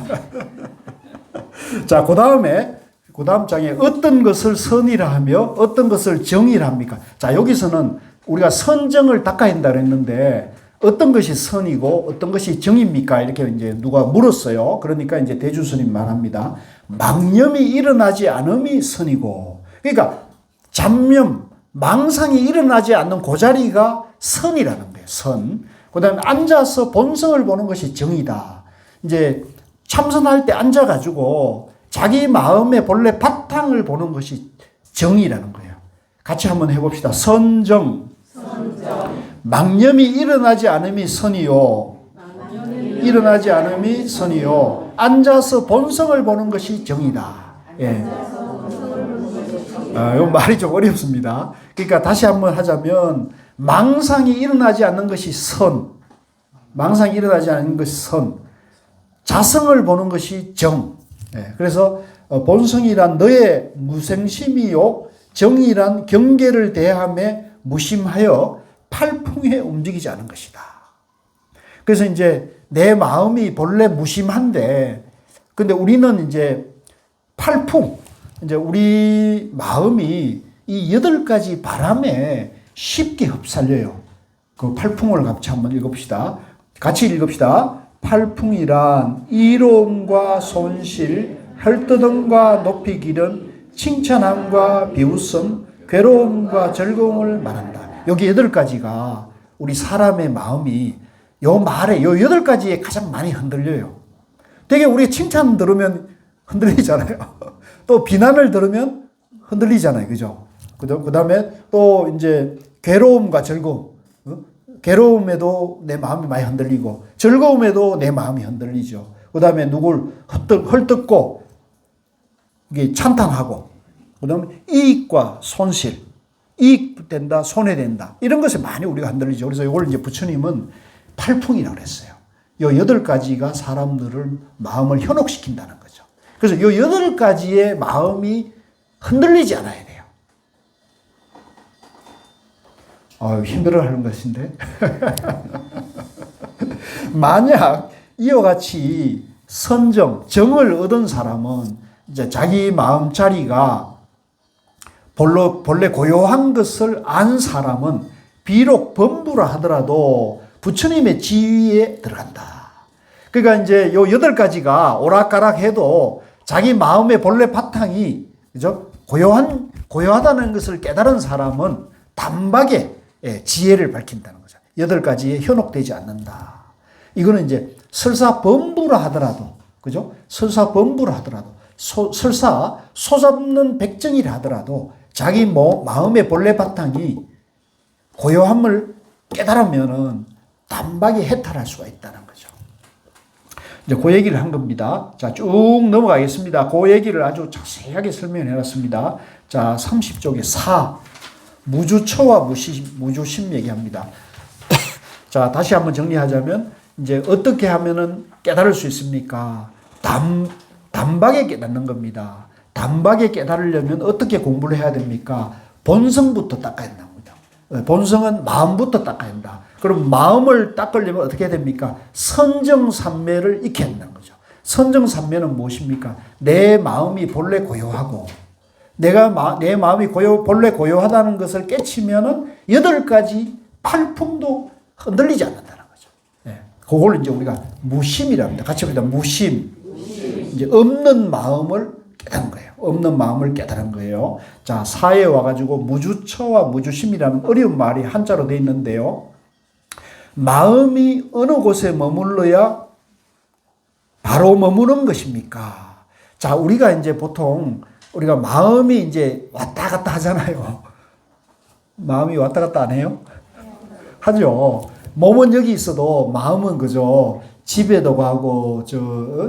자, 그 다음 장에 어떤 것을 선이라 하며 어떤 것을 정이라 합니까? 자, 여기서는 우리가 선정을 닦아야 한다 그랬는데 어떤 것이 선이고 어떤 것이 정입니까? 이렇게 이제 누가 물었어요. 그러니까 이제 대주스님 말합니다. 망념이 일어나지 않음이 선이고, 그러니까 잡념, 망상이 일어나지 않는 그 자리가 선이라는 거예요. 선. 그 다음에 앉아서 본성을 보는 것이 정이다. 이제 참선할 때 앉아가지고 자기 마음의 본래 바탕을 보는 것이 정이라는 거예요. 같이 한번 해봅시다. 선정. 망념이 일어나지 않음이 선이요. 일어나지 않음이 선이요. 앉아서 본성을 보는 것이 정이다. 이 말이 좀 어렵습니다. 그러니까 다시 한번 하자면 망상이 일어나지 않는 것이 선. 망상이 일어나지 않는 것이 선. 자성을 보는 것이 정. 그래서 본성이란 너의 무생심이요 정이란 경계를 대함에 무심하여 팔풍에 움직이지 않은 것이다. 그래서 이제 내 마음이 본래 무심한데 근데 우리는 이제 팔풍, 이제 우리 마음이 이 8가지 바람에 쉽게 흡살려요. 그 팔풍을 같이 한번 읽어봅시다. 같이 읽읍시다. 팔풍이란 이로움과 손실, 헐뜯음과 높이 기른, 칭찬함과 비웃음, 괴로움과 즐거움을 말한다. 여기 8가지가 우리 사람의 마음이 요 말에 요 8가지에 가장 많이 흔들려요. 되게 우리 칭찬 들으면 흔들리잖아요. 또 비난을 들으면 흔들리잖아요. 그죠? 그 다음에 또 이제 괴로움과 즐거움. 괴로움에도 내 마음이 많이 흔들리고, 즐거움에도 내 마음이 흔들리죠. 그 다음에 누굴 헐뜯고, 이게 찬탄하고, 그 다음에 이익과 손실. 이익된다, 손해된다. 이런 것에 많이 우리가 흔들리죠. 그래서 이걸 이제 부처님은 팔풍이라고 했어요. 요 8가지가 사람들을 마음을 현혹시킨다는 거죠. 그래서 요 8가지의 마음이 흔들리지 않아야 돼요. 힘들어 하는 것인데. 만약 이와 같이 정을 얻은 사람은 이제 자기 마음자리가 본래 고요한 것을 안 사람은 비록 범부라 하더라도 부처님의 지위에 들어간다. 그러니까 이제 요 8가지가 오락가락 해도 자기 마음의 본래 바탕이, 그죠? 고요하다는 것을 깨달은 사람은 단박에 지혜를 밝힌다는 거죠. 8가지에 현혹되지 않는다. 이거는 이제 설사 범부라 하더라도, 그죠? 설사 범부라 하더라도, 설사 소잡는 백정이라 하더라도 자기 마음의 본래 바탕이 고요함을 깨달으면은 단박에 해탈할 수가 있다는 거죠. 이제 그 얘기를 한 겁니다. 자, 쭉 넘어가겠습니다. 그 얘기를 아주 자세하게 설명해 놨습니다. 자, 30쪽에 4. 무주처와 무주심 얘기합니다. 자, 다시 한번 정리하자면, 이제 어떻게 하면은 깨달을 수 있습니까? 단박에 깨닫는 겁니다. 단박에 깨달으려면 어떻게 공부를 해야 됩니까? 본성부터 닦아야 된다는 거죠. 본성은 마음부터 닦아야 한다. 그럼 마음을 닦으려면 어떻게 해야 됩니까? 선정삼매를 익혀야 된다는 거죠. 선정삼매는 무엇입니까? 내 마음이 본래 고요하고, 내 마음이 본래 고요하다는 것을 깨치면은 8가지 팔풍도 흔들리지 않는다는 거죠. 네. 그걸 이제 우리가 무심이라고 합니다. 같이 봅니다. 무심. 이제 없는 마음을 깨달은 거예요. 없는 마음을 깨달은 거예요. 자, 4에 와가지고 무주처와 무주심이라는 어려운 말이 한자로 되어 있는데요. 마음이 어느 곳에 머물러야 바로 머무는 것입니까? 자, 우리가 이제 보통 우리가 마음이 이제 왔다 갔다 하잖아요. 마음이 왔다 갔다 안 해요? 하죠. 몸은 여기 있어도 마음은 그죠. 집에도 가고,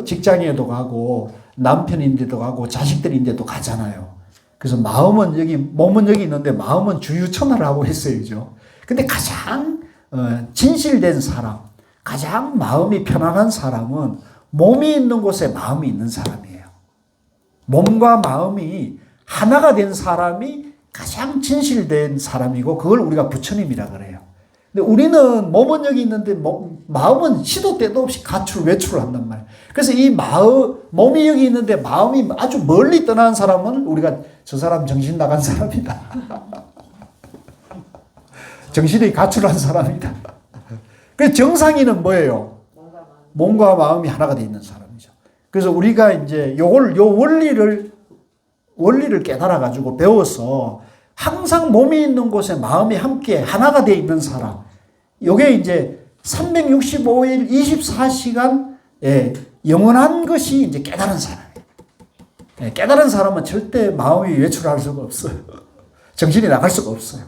직장에도 가고, 남편인데도 가고, 자식들인데도 가잖아요. 그래서 몸은 여기 있는데 마음은 주유천하를 하고 있어요. 그죠? 근데 가장 진실된 사람, 가장 마음이 편안한 사람은 몸이 있는 곳에 마음이 있는 사람이에요. 몸과 마음이 하나가 된 사람이 가장 진실된 사람이고, 그걸 우리가 부처님이라 그래요. 근데 우리는 몸은 여기 있는데 마음은 시도 때도 없이 외출을 한단 말이에요. 그래서 이 몸이 여기 있는데 마음이 아주 멀리 떠난 사람은 우리가 저 사람 정신 나간 사람이다. 정신이 가출한 사람이다. 그래서 정상인은 뭐예요? 몸과 마음이 하나가 되어 있는 사람이죠. 그래서 우리가 이제 요 원리를 깨달아가지고 배워서 항상 몸이 있는 곳에 마음이 함께 하나가 되어 있는 사람. 요게 이제 365일 24시간 영원한 것이 이제 깨달은 사람이에요. 깨달은 사람은 절대 마음이 외출할 수가 없어요. 정신이 나갈 수가 없어요.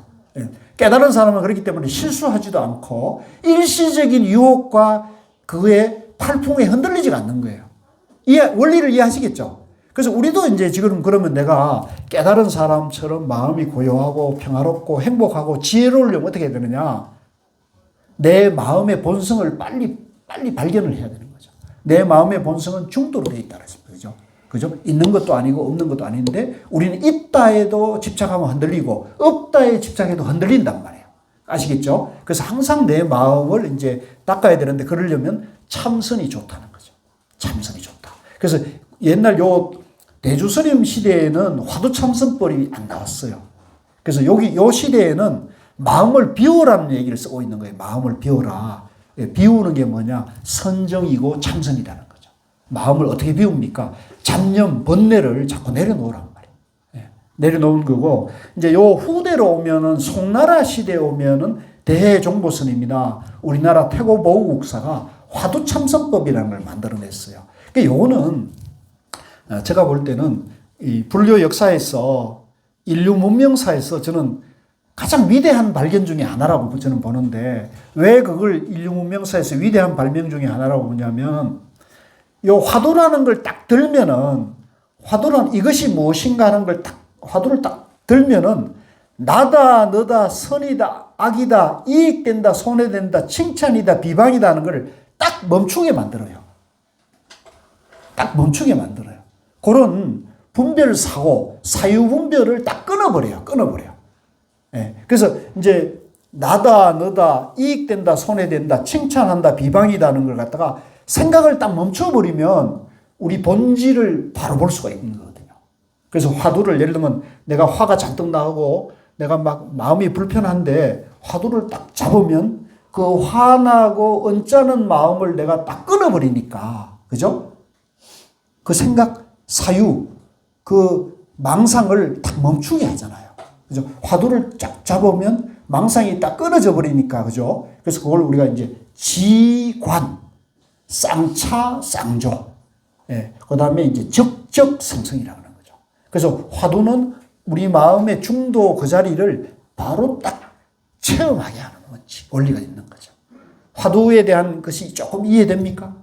깨달은 사람은 그렇기 때문에 실수하지도 않고 일시적인 유혹과 그의 팔풍에 흔들리지가 않는 거예요. 원리를 이해하시겠죠? 그래서 우리도 이제 지금 그러면 내가 깨달은 사람처럼 마음이 고요하고 평화롭고 행복하고 지혜로우려면 어떻게 해야 되느냐? 내 마음의 본성을 빨리 발견을 해야 되는 거죠. 내 마음의 본성은 중도로 되어 있다는 거죠. 그죠? 있는 것도 아니고 없는 것도 아닌데 우리는 있다에도 집착하면 흔들리고 없다에 집착해도 흔들린단 말이에요. 아시겠죠? 그래서 항상 내 마음을 이제 닦아야 되는데 그러려면 참선이 좋다는 거죠. 참선이 좋다. 그래서 옛날 요 대주스님 시대에는 화두참선법이 안 나왔어요. 그래서 요 시대에는 마음을 비우라는 얘기를 쓰고 있는 거예요. 마음을 비우라. 비우는 게 뭐냐? 선정이고 참선이라는 거죠. 마음을 어떻게 비웁니까? 잡념, 번뇌를 자꾸 내려놓으란 말이에요. 내려놓은 거고, 이제 요 후대로 오면은 송나라 시대에 오면은 대종보스님이나 우리나라 태고보우국사가 화두참선법이라는 걸 만들어냈어요. 그러니까 요거는 제가 볼 때는 이 불교 역사에서 인류 문명사에서 저는 가장 위대한 발견 중에 하나라고 저는 보는데, 왜 그걸 인류 문명사에서 위대한 발명 중에 하나라고 보냐면, 요 화두라는 걸 딱 들면은, 화두란 이것이 무엇인가 하는 걸 화두를 딱 들면은, 나다, 너다, 선이다, 악이다, 이익된다, 손해된다, 칭찬이다, 비방이다 하는 걸 딱 멈추게 만들어요. 딱 멈추게 만들어요. 그런 분별사고, 사유분별을 딱 끊어버려요. 예. 그래서 이제 나다, 너다, 이익된다, 손해된다, 칭찬한다, 비방이다는 걸 갖다가 생각을 딱 멈춰버리면 우리 본질을 바로 볼 수가 있는 거거든요. 그래서 화두를 예를 들면 내가 화가 잔뜩 나고 내가 막 마음이 불편한데 화두를 딱 잡으면 그 화나고 언짢은 마음을 내가 딱 끊어버리니까, 그죠? 그 생각, 사유, 그 망상을 딱 멈추게 하잖아요. 그죠? 화두를 쫙 잡으면 망상이 딱 끊어져 버리니까, 그죠? 그래서 그걸 우리가 이제 지관, 쌍차, 쌍조, 예. 그 다음에 이제 적적성성이라고 하는 거죠. 그래서 화두는 우리 마음의 중도 그 자리를 바로 딱 체험하게 하는 원리가 있는 거죠. 화두에 대한 것이 조금 이해됩니까?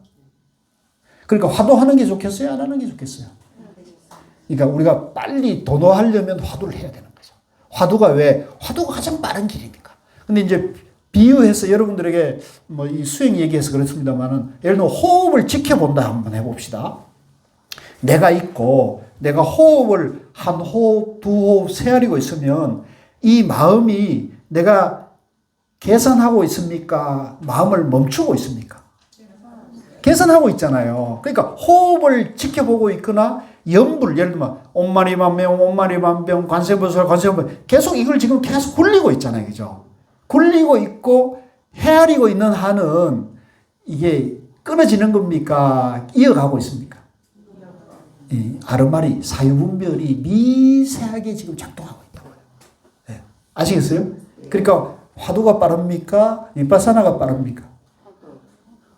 그러니까 화두하는 게 좋겠어요? 안 하는 게 좋겠어요? 그러니까 우리가 빨리 도노하려면 화두를 해야 되는 거죠. 화두가 가장 빠른 길이니까. 근데 이제 비유해서 여러분들에게 뭐 이 수행 얘기해서 그렇습니다만은, 예를 들면 호흡을 지켜본다 한번 해봅시다. 내가 있고 내가 호흡을 한 호흡, 두 호흡 세아리고 있으면 이 마음이 내가 계산하고 있습니까? 마음을 멈추고 있습니까? 계산하고 있잖아요. 그러니까 호흡을 지켜보고 있거나 염불, 예를 들면 옴마니만명, 옴마니만병, 관세음보살, 관세음보살, 계속 이걸 지금 계속 굴리고 있잖아요. 그죠? 굴리고 있고 헤아리고 있는 한은 이게 끊어지는 겁니까? 이어가고 있습니까? 아르마리, 사유분별이 미세하게 지금 작동하고 있다고요. 네. 아시겠어요? 그러니까 화두가 빠릅니까? 비파사나가 빠릅니까?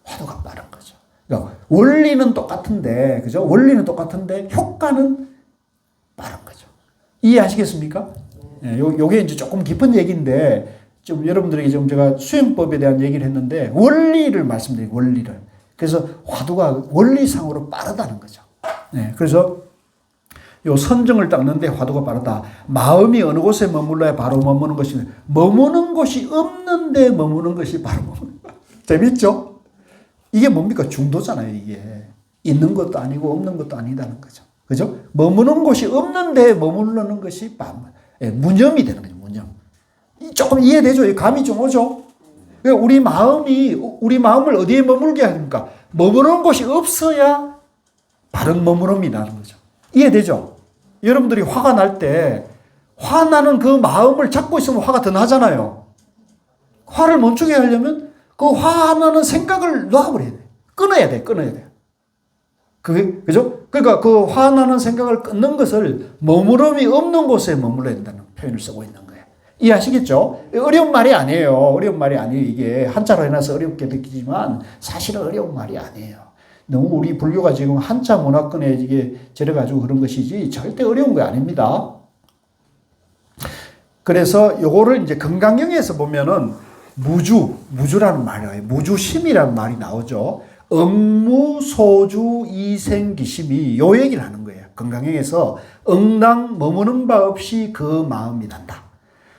화두가 빠른 거죠. 그러니까 원리는 똑같은데, 그죠? 원리는 똑같은데 효과는 빠른 거죠. 이해하시겠습니까? 예, 요게 이제 조금 깊은 얘기인데, 좀 여러분들에게 좀 제가 수행법에 대한 얘기를 했는데, 원리를 말씀드리고, 원리를. 그래서 화두가 원리상으로 빠르다는 거죠. 예, 그래서 요 선정을 닦는데 화두가 빠르다. 마음이 어느 곳에 머물러야 바로 머무는 것이, 머무는 곳이 없는데 머무는 것이 바로 머무는 거야. 재밌죠? 이게 뭡니까? 중도잖아요, 이게. 있는 것도 아니고 없는 것도 아니다는 거죠. 그죠? 머무는 곳이 없는데 머무르는 것이 무념이 되는 거죠, 무념. 조금 이해되죠? 감이 좀 오죠? 우리 마음을 어디에 머물게 합니까? 머무는 곳이 없어야 바른 머무름이 나는 거죠. 이해되죠? 여러분들이 화가 날 때, 화나는 그 마음을 잡고 있으면 화가 더 나잖아요. 화를 멈추게 하려면 그 화나는 생각을 놔버려야 돼. 끊어야 돼. 그죠? 그러니까 그 화나는 생각을 끊는 것을 머무름이 없는 곳에 머물러야 된다는 표현을 쓰고 있는 거예요. 이해하시겠죠? 어려운 말이 아니에요. 이게 한자로 해놔서 어렵게 느끼지만 사실은 어려운 말이 아니에요. 너무 우리 불교가 지금 한자 문화권에 이게 들어가지고 그런 것이지 절대 어려운 거 아닙니다. 그래서 요거를 이제 건강경에서 보면은 무주라는 말이에요. 무주심이라는 말이 나오죠. 억무소주 이생기심이 요 얘기를 하는 거예요. 건강경에서 응당 머무는 바 없이 그 마음이 난다.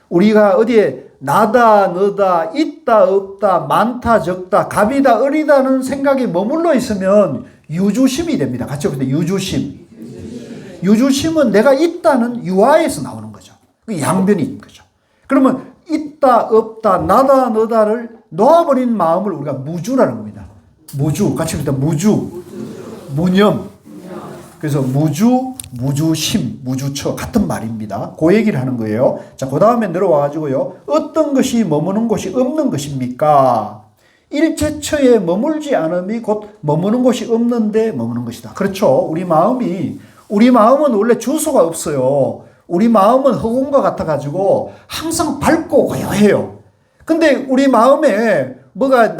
우리가 어디에 나다, 너다, 있다, 없다, 많다, 적다, 갑이다, 을이다는 생각이 머물러 있으면 유주심이 됩니다. 같이 봅시다. 유주심. 유주심은 내가 있다는 유아에서 나오는 거죠. 그 양변이 있는 거죠. 그러면 있다, 없다, 나다, 너다를 놓아버린 마음을 우리가 무주라는 겁니다. 무주. 같이 봅시다. 무념. 그래서 무주심, 무주처 같은 말입니다. 그 얘기를 하는 거예요. 자, 그 다음에 내려와 가지고요. 어떤 것이 머무는 곳이 없는 것입니까? 일체처에 머물지 않음이 곧 머무는 곳이 없는데 머무는 것이다. 그렇죠. 우리 마음은 원래 주소가 없어요. 우리 마음은 흑온과 같아 가지고 항상 밝고 고요해요. 근데 우리 마음에 뭐가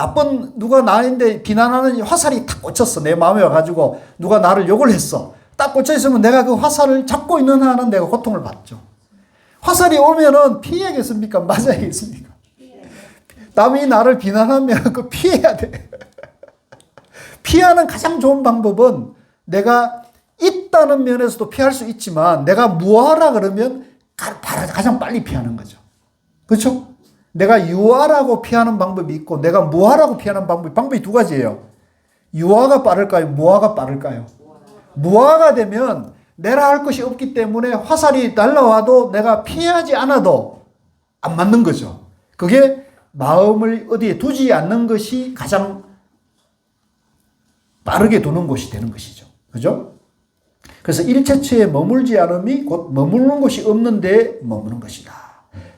누가 나한테 비난하는 화살이 탁 꽂혔어. 내 마음에 와가지고 누가 나를 욕을 했어. 딱 꽂혀있으면 내가 그 화살을 잡고 있는 한은 내가 고통을 받죠. 화살이 오면은 피해야겠습니까? 맞아야겠습니까? 남이 나를 비난하면 그 피해야 돼. 피하는 가장 좋은 방법은 내가 있다는 면에서도 피할 수 있지만 내가 무하라 그러면 가장 빨리 피하는 거죠. 그렇죠? 내가 유하라고 피하는 방법이 있고 내가 무하라고 피하는 방법이 두 가지예요. 유하가 빠를까요? 무하가 빠를까요? 무하가 되면 내라 할 것이 없기 때문에 화살이 날라와도 내가 피하지 않아도 안 맞는 거죠. 그게 마음을 어디에 두지 않는 것이 가장 빠르게 두는 곳이 되는 것이죠. 그죠? 그래서 일체처에 머물지 않음이 곧 머무는 곳이 없는데 머무는 것이다.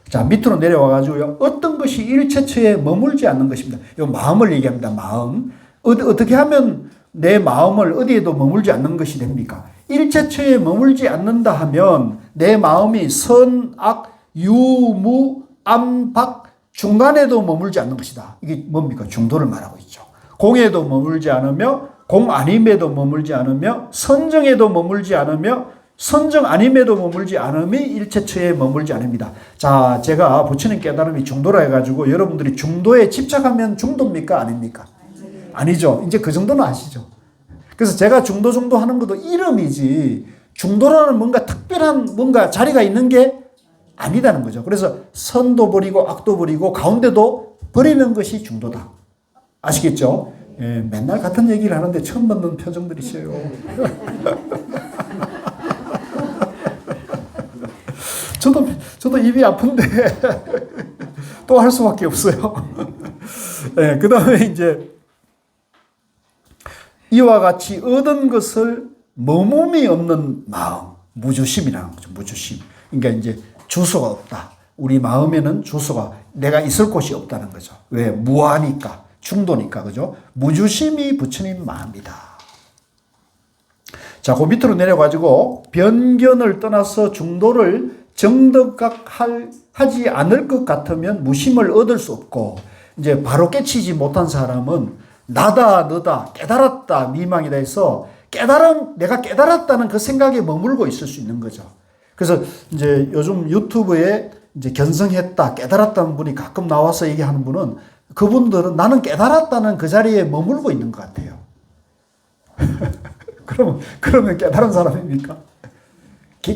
자, 밑으로 내려와 가지고요. 어떤 것이 일체처에 머물지 않는 것입니다. 이 마음을 얘기합니다. 마음. 어떻게 하면 내 마음을 어디에도 머물지 않는 것이 됩니까? 일체처에 머물지 않는다 하면 내 마음이 선, 악, 유, 무, 암, 박 중간에도 머물지 않는 것이다. 이게 뭡니까? 중도를 말하고 있죠. 공에도 머물지 않으며 공 아님에도 머물지 않으며 선정에도 머물지 않으며 선정 아님에도 머물지 않음이 일체처에 머물지 않습니다. 자, 제가 부처님 깨달음이 중도라 해가지고 여러분들이 중도에 집착하면 중도입니까? 아닙니까? 아니죠. 이제 그 정도는 아시죠. 그래서 제가 중도 하는 것도 이름이지 중도라는 뭔가 특별한 뭔가 자리가 있는 게 아니다는 거죠. 그래서 선도 버리고 악도 버리고 가운데도 버리는 것이 중도다. 아시겠죠? 예, 맨날 같은 얘기를 하는데 처음 듣는 표정들이세요. 저도 입이 아픈데 또 할 수밖에 없어요. 네, 그 다음에 이제 이와 같이 얻은 것을 머뭅이 없는 마음, 무주심이라는 거죠. 무주심. 그러니까 이제 주소가 없다. 우리 마음에는 주소가 내가 있을 곳이 없다는 거죠. 왜? 무하니까, 중도니까, 그죠? 무주심이 부처님 마음이다. 자, 그 밑으로 내려가지고 변견을 떠나서 중도를 정덕하지 않을 것 같으면 무심을 얻을 수 없고, 이제 바로 깨치지 못한 사람은 나다, 너다, 깨달았다, 미망이다 해서 내가 깨달았다는 그 생각에 머물고 있을 수 있는 거죠. 그래서 이제 요즘 유튜브에 이제 견성했다, 깨달았다는 분이 가끔 나와서 얘기하는 분은 그분들은 나는 깨달았다는 그 자리에 머물고 있는 것 같아요. 그러면 깨달은 사람입니까?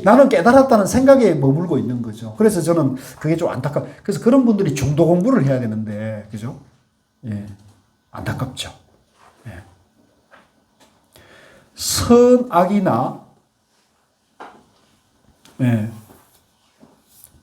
나는 깨달았다는 생각에 머물고 있는 거죠. 그래서 저는 그게 좀 그래서 그런 분들이 중도 공부를 해야 되는데, 그죠? 예. 안타깝죠. 예. 선악이나, 예.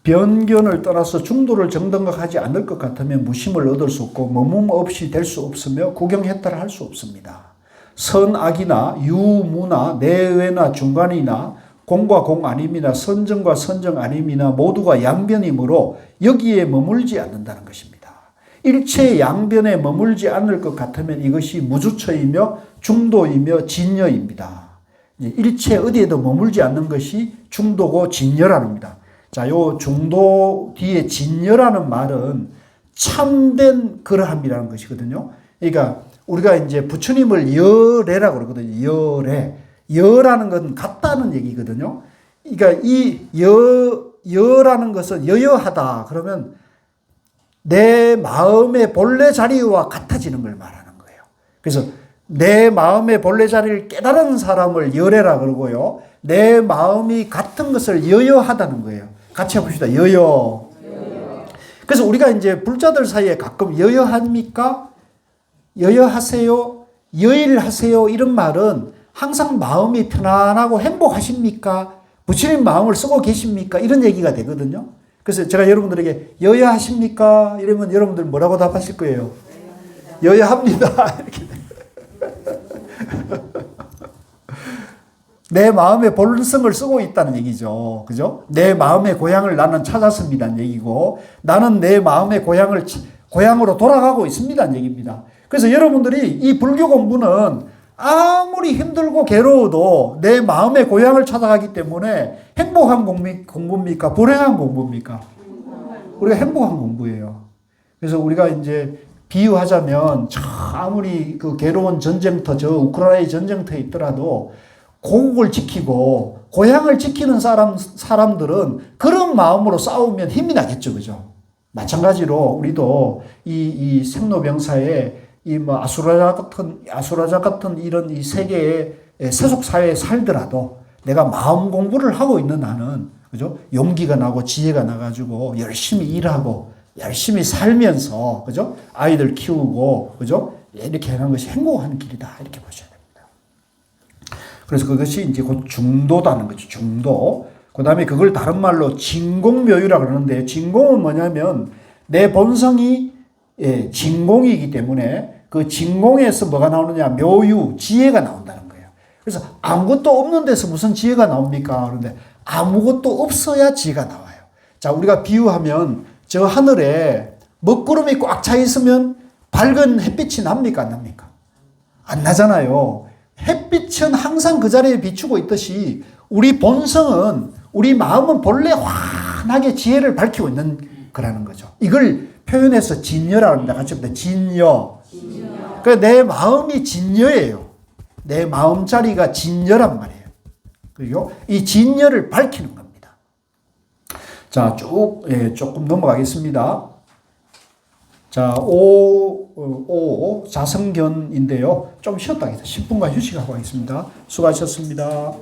변견을 떠나서 중도를 정등각하지 않을 것 같으면 무심을 얻을 수 없고, 머문 없이 될 수 없으며, 구경해탈을 할 수 없습니다. 선악이나, 유무나, 내외나 중간이나, 공과 공 아님이나 선정과 선정 아님이나 모두가 양변이므로 여기에 머물지 않는다는 것입니다. 일체 양변에 머물지 않을 것 같으면 이것이 무주처이며 중도이며 진여입니다. 일체 어디에도 머물지 않는 것이 중도고 진여라는 겁니다. 자, 요 중도 뒤에 진여라는 말은 참된 그러함이라는 것이거든요. 그러니까 우리가 이제 부처님을 여래라고 그러거든요. 여래. 여라는 건 같다는 얘기거든요. 그러니까 이 여라는 것은 여여하다. 그러면 내 마음의 본래 자리와 같아지는 걸 말하는 거예요. 그래서 내 마음의 본래 자리를 깨달은 사람을 여래라 그러고요. 내 마음이 같은 것을 여여하다는 거예요. 같이 해봅시다. 여여. 그래서 우리가 이제 불자들 사이에 가끔 여여합니까? 여여하세요? 여일하세요? 이런 말은 항상 마음이 편안하고 행복하십니까? 부처님 마음을 쓰고 계십니까? 이런 얘기가 되거든요. 그래서 제가 여러분들에게 여여하십니까? 이러면 여러분들 뭐라고 답하실 거예요? 여여합니다. 이렇게. 내 마음의 본성을 쓰고 있다는 얘기죠. 그죠? 내 마음의 고향을 나는 찾았습니다는 얘기고, 나는 내 마음의 고향으로 돌아가고 있습니다는 얘기입니다. 그래서 여러분들이 이 불교 공부는 아무리 힘들고 괴로워도 내 마음의 고향을 찾아가기 때문에 행복한 공부입니까? 불행한 공부입니까? 우리가 행복한 공부예요. 그래서 우리가 이제 비유하자면 아무리 그 괴로운 전쟁터, 저 우크라이나 전쟁터에 있더라도 고국을 지키고 고향을 지키는 사람들은 그런 마음으로 싸우면 힘이 나겠죠. 그죠? 마찬가지로 우리도 이 생로병사에 이 뭐 아수라자 같은 이런 이 세계의 세속 사회에 살더라도 내가 마음 공부를 하고 있는 나는, 그죠? 용기가 나고 지혜가 나가지고 열심히 일하고 열심히 살면서, 그죠? 아이들 키우고, 그죠? 이렇게 하는 것이 행복한 길이다. 이렇게 보셔야 됩니다. 그래서 그것이 이제 곧 중도다는 거죠. 중도. 그 다음에 그걸 다른 말로 진공묘유라 그러는데, 진공은 뭐냐면 내 본성이 진공이기 때문에 그 진공에서 뭐가 나오느냐? 묘유, 지혜가 나온다는 거예요. 그래서 아무것도 없는 데서 무슨 지혜가 나옵니까? 그런데 아무것도 없어야 지혜가 나와요. 자, 우리가 비유하면 저 하늘에 먹구름이 꽉 차 있으면 밝은 햇빛이 납니까? 안 납니까? 안 나잖아요. 햇빛은 항상 그 자리에 비추고 있듯이 우리 본성은, 우리 마음은 본래 환하게 지혜를 밝히고 있는 거라는 거죠. 이걸 표현해서 진여라고 합니다. 같이 합니다. 진여. 그러니까 내 마음이 진여예요. 내 마음자리가 진여란 말이에요. 그리고 이 진여를 밝히는 겁니다. 자, 조금 넘어가겠습니다. 자, 자성견인데요. 좀 쉬었다 하겠습니다. 10분간 휴식하고 하겠습니다. 수고하셨습니다.